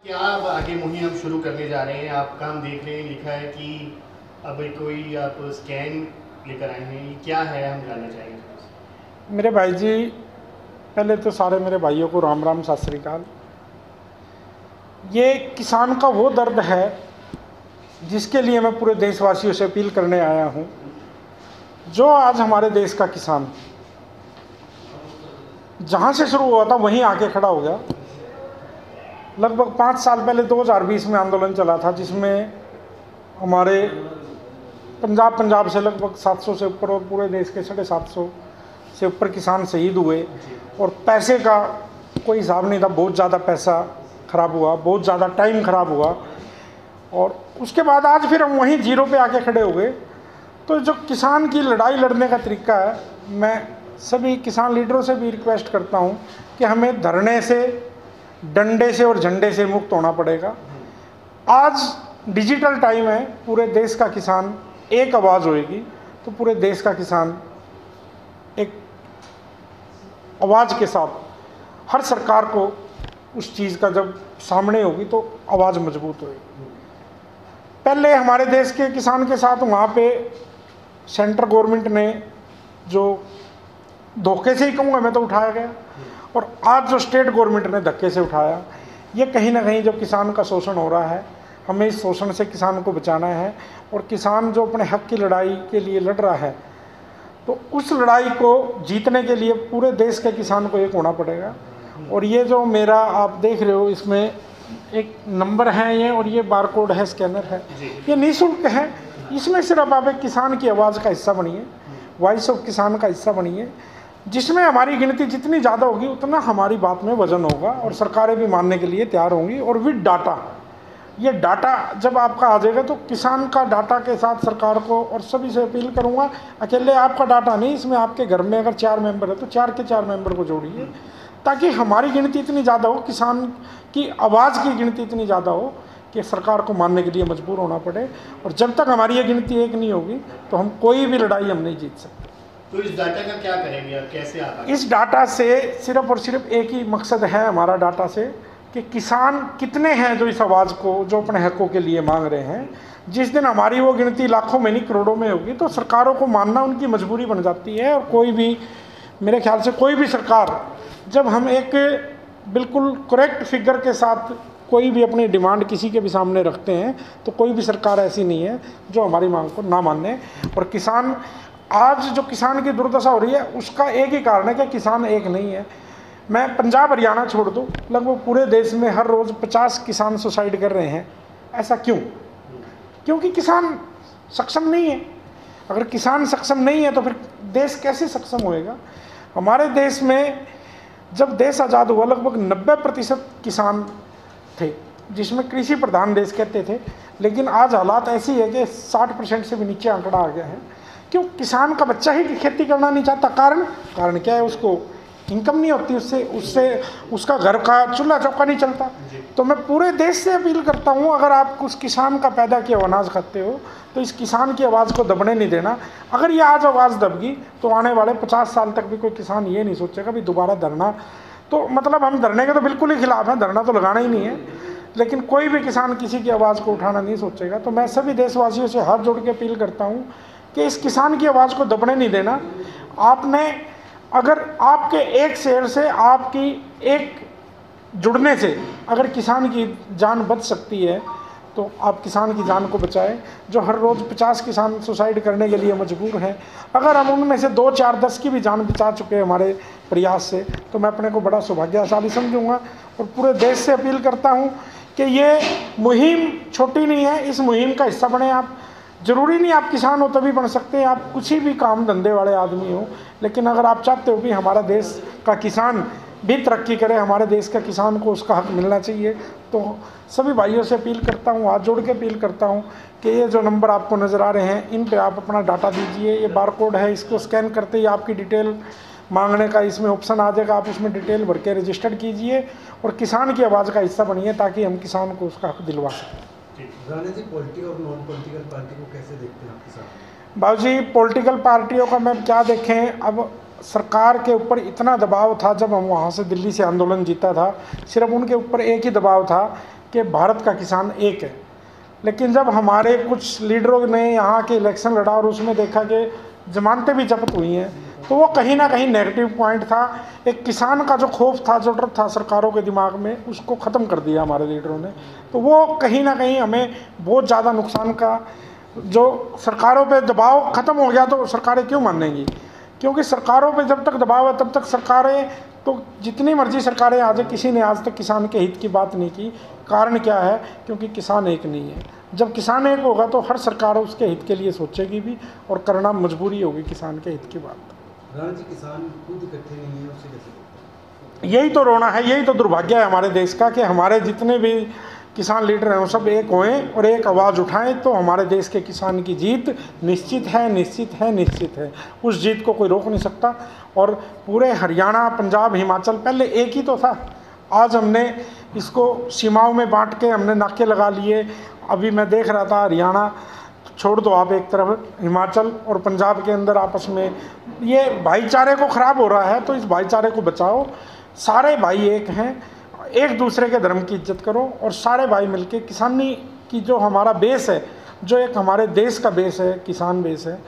क्या आप आगे मुहिम शुरू करने जा रहे हैं? आप काम देख रहे हैं, लिखा है कि अब कोई आप स्कैन लेकर आए हैं, ये क्या है, हम जानना चाहेंगे। मेरे भाई जी, पहले तो सारे मेरे भाइयों को राम राम सत श्री अकाल। ये किसान का वो दर्द है जिसके लिए मैं पूरे देशवासियों से अपील करने आया हूँ। जो आज हमारे देश का किसान जहाँ से शुरू हुआ था वहीं आके खड़ा हो गया। लगभग 5 साल पहले 2020 में आंदोलन चला था, जिसमें हमारे पंजाब से लगभग 700 से ऊपर और पूरे देश के 750 से ऊपर किसान शहीद हुए। और पैसे का कोई हिसाब नहीं था, बहुत ज़्यादा पैसा खराब हुआ, बहुत ज़्यादा टाइम खराब हुआ। और उसके बाद आज फिर हम वहीं जीरो पे आके खड़े हो गए। तो जो किसान की लड़ाई लड़ने का तरीका है, मैं सभी किसान लीडरों से भी रिक्वेस्ट करता हूं कि हमें धरने से, डंडे से और झंडे से मुक्त होना पड़ेगा। आज डिजिटल टाइम है, पूरे देश का किसान एक आवाज़ होएगी तो पूरे देश का किसान एक आवाज़ के साथ हर सरकार को उस चीज़ का जब सामने होगी तो आवाज़ मजबूत होगी। पहले हमारे देश के किसान के साथ वहाँ पे सेंट्रल गवर्नमेंट ने जो धोखे से ही कहूँगा मैं तो उठाया गया, और आज जो स्टेट गवर्नमेंट ने धक्के से उठाया, ये कहीं ना कहीं जो किसान का शोषण हो रहा है, हमें इस शोषण से किसान को बचाना है। और किसान जो अपने हक की लड़ाई के लिए लड़ रहा है, तो उस लड़ाई को जीतने के लिए पूरे देश के किसान को एक होना पड़ेगा। और ये जो मेरा आप देख रहे हो, इसमें एक नंबर है ये, और ये बारकोड है, स्कैनर है, ये निःशुल्क है। इसमें सिर्फ आप एक किसान की आवाज़ का हिस्सा बनिए, वॉइस ऑफ किसान का हिस्सा बनिए, जिसमें हमारी गिनती जितनी ज़्यादा होगी उतना हमारी बात में वजन होगा और सरकारें भी मानने के लिए तैयार होंगी। और विद डाटा, ये डाटा जब आपका आ जाएगा तो किसान का डाटा के साथ सरकार को और सभी से अपील करूँगा, अकेले आपका डाटा नहीं, इसमें आपके घर में अगर 4 मेंबर है तो 4 के 4 मेंबर को जोड़िए, ताकि हमारी गिनती इतनी ज़्यादा हो, किसान की आवाज़ की गिनती इतनी ज़्यादा हो कि सरकार को मानने के लिए मजबूर होना पड़े। और जब तक हमारी ये गिनती एक नहीं होगी तो हम कोई भी लड़ाई हम नहीं जीत सकते। तो इस डाटा का क्या करेंगे आप, कैसे आप? इस डाटा से सिर्फ और सिर्फ एक ही मकसद है हमारा डाटा से, कि किसान कितने हैं जो इस आवाज़ को, जो अपने हकों के लिए मांग रहे हैं। जिस दिन हमारी वो गिनती लाखों में नहीं करोड़ों में होगी तो सरकारों को मानना उनकी मजबूरी बन जाती है। और कोई भी, मेरे ख्याल से कोई भी सरकार, जब हम एक बिल्कुल करेक्ट फिगर के साथ कोई भी अपनी डिमांड किसी के भी सामने रखते हैं, तो कोई भी सरकार ऐसी नहीं है जो हमारी मांग को ना माने। और किसान, आज जो किसान की दुर्दशा हो रही है उसका एक ही कारण है कि किसान एक नहीं है। मैं पंजाब हरियाणा छोड़ दूँ, लगभग पूरे देश में हर रोज़ 50 किसान सुसाइड कर रहे हैं। ऐसा क्यों? क्योंकि किसान सक्षम नहीं है। अगर किसान सक्षम नहीं है तो फिर देश कैसे सक्षम होएगा? हमारे देश में जब देश आज़ाद हुआ लगभग 90% किसान थे, जिसमें कृषि प्रधान देश कहते थे। लेकिन आज हालात ऐसी है कि 60% से भी नीचे आंकड़ा आ गया है। क्यों? किसान का बच्चा ही खेती करना नहीं चाहता। कारण क्या है? उसको इनकम नहीं होती, उससे उसका घर का चूल्हा चौका नहीं चलता। तो मैं पूरे देश से अपील करता हूँ, अगर आप उस किसान का पैदा किया हुआ अनाज खाते हो तो इस किसान की आवाज़ को दबने नहीं देना। अगर ये आज आवाज़ दबगी तो आने वाले 50 साल तक भी कोई किसान ये नहीं सोचेगा भी दोबारा धरना। तो मतलब हम धरने के तो बिल्कुल ही खिलाफ हैं, धरना तो लगाना ही नहीं है, लेकिन कोई भी किसान किसी की आवाज़ को उठाना नहीं सोचेगा। तो मैं सभी देशवासियों से हाथ जोड़ के अपील करता हूँ कि इस किसान की आवाज़ को दबने नहीं देना। आपने, अगर आपके एक शेर से, आपकी एक जुड़ने से अगर किसान की जान बच सकती है तो आप किसान की जान को बचाएं, जो हर रोज़ 50 किसान सुसाइड करने के लिए मजबूर हैं। अगर हम उनमें से 2, 4, 10 की भी जान बचा चुके हैं हमारे प्रयास से, तो मैं अपने को बड़ा सौभाग्यशाली समझूंगा। और पूरे देश से अपील करता हूं कि ये मुहिम छोटी नहीं है, इस मुहिम का हिस्सा बने आप। ज़रूरी नहीं आप किसान हो तभी बन सकते हैं, आप कुछ भी काम धंधे वाले आदमी हो, लेकिन अगर आप चाहते हो कि हमारा देश का किसान भी तरक्की करे, हमारे देश का किसान को उसका हक मिलना चाहिए, तो सभी भाइयों से अपील करता हूँ, हाथ जोड़ के अपील करता हूँ कि ये जो नंबर आपको नज़र आ रहे हैं, इन पे आप अपना डाटा दीजिए। ये बारकोड है, इसको स्कैन करते ही आपकी डिटेल मांगने का इसमें ऑप्शन आ जाएगा, आप उसमें डिटेल भर के रजिस्टर्ड कीजिए और किसान की आवाज़ का हिस्सा बनिए, ताकि हम किसान को उसका हक दिलवा सकें। राणा जी, पॉलिटिकल और नॉन पॉलिटिकल पार्टी को कैसे देखते हैं आपके साथ? बाबू जी, पॉलिटिकल पार्टियों का मैं क्या देखें, अब सरकार के ऊपर इतना दबाव था, जब हम वहाँ से दिल्ली से आंदोलन जीता था, सिर्फ उनके ऊपर एक ही दबाव था कि भारत का किसान एक है। लेकिन जब हमारे कुछ लीडरों ने यहाँ के इलेक्शन लड़ा और उसमें देखा कि जमानतें भी जब्त हुई हैं, तो वो कहीं ना कहीं नेगेटिव पॉइंट था। एक किसान का जो खौफ था, जो डर था सरकारों के दिमाग में, उसको ख़त्म कर दिया हमारे लीडरों ने। तो वो कहीं ना कहीं हमें बहुत ज़्यादा नुकसान का, जो सरकारों पे दबाव ख़त्म हो गया तो सरकारें क्यों मानेंगी, क्योंकि सरकारों पे जब तक दबाव है तब तक सरकारें, तो जितनी मर्जी सरकारें आ जाए, किसी ने आज तक किसान के हित की बात नहीं की। कारण क्या है, क्योंकि किसान एक नहीं है। जब किसान एक होगा तो हर सरकार उसके हित के लिए सोचेगी भी और करना मजबूरी होगी किसान के हित की बात। राणा जी, किसान खुद इकट्ठे नहीं है, उससे कैसे? यही तो रोना है, यही तो दुर्भाग्य है हमारे देश का कि हमारे जितने भी किसान लीडर हैं वो सब एक होएं और एक आवाज़ उठाएं तो हमारे देश के किसान की जीत निश्चित है, निश्चित है, निश्चित है। उस जीत को कोई रोक नहीं सकता। और पूरे हरियाणा, पंजाब, हिमाचल पहले एक ही तो था। आज हमने इसको सीमाओं में बांट के हमने नाके लगा लिए। अभी मैं देख रहा था, हरियाणा छोड़ दो आप एक तरफ, हिमाचल और पंजाब के अंदर आपस में ये भाईचारे को ख़राब हो रहा है। तो इस भाईचारे को बचाओ, सारे भाई एक हैं, एक दूसरे के धर्म की इज्जत करो और सारे भाई मिलके किसानी की जो हमारा बेस है, जो एक हमारे देश का बेस है, किसान बेस है,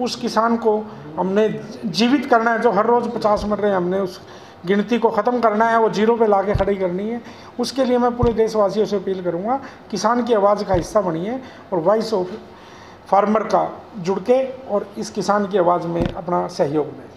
उस किसान को हमने जीवित करना है। जो हर रोज़ 50 मर रहे हैं, हमने उस गिनती को ख़त्म करना है, वो जीरो पे लाके खड़ी करनी है। उसके लिए मैं पूरे देशवासियों से अपील करूँगा, किसान की आवाज़ का हिस्सा बनिए और वॉइस ऑफ फार्मर का जुड़ के और इस किसान की आवाज़ में अपना सहयोग दें।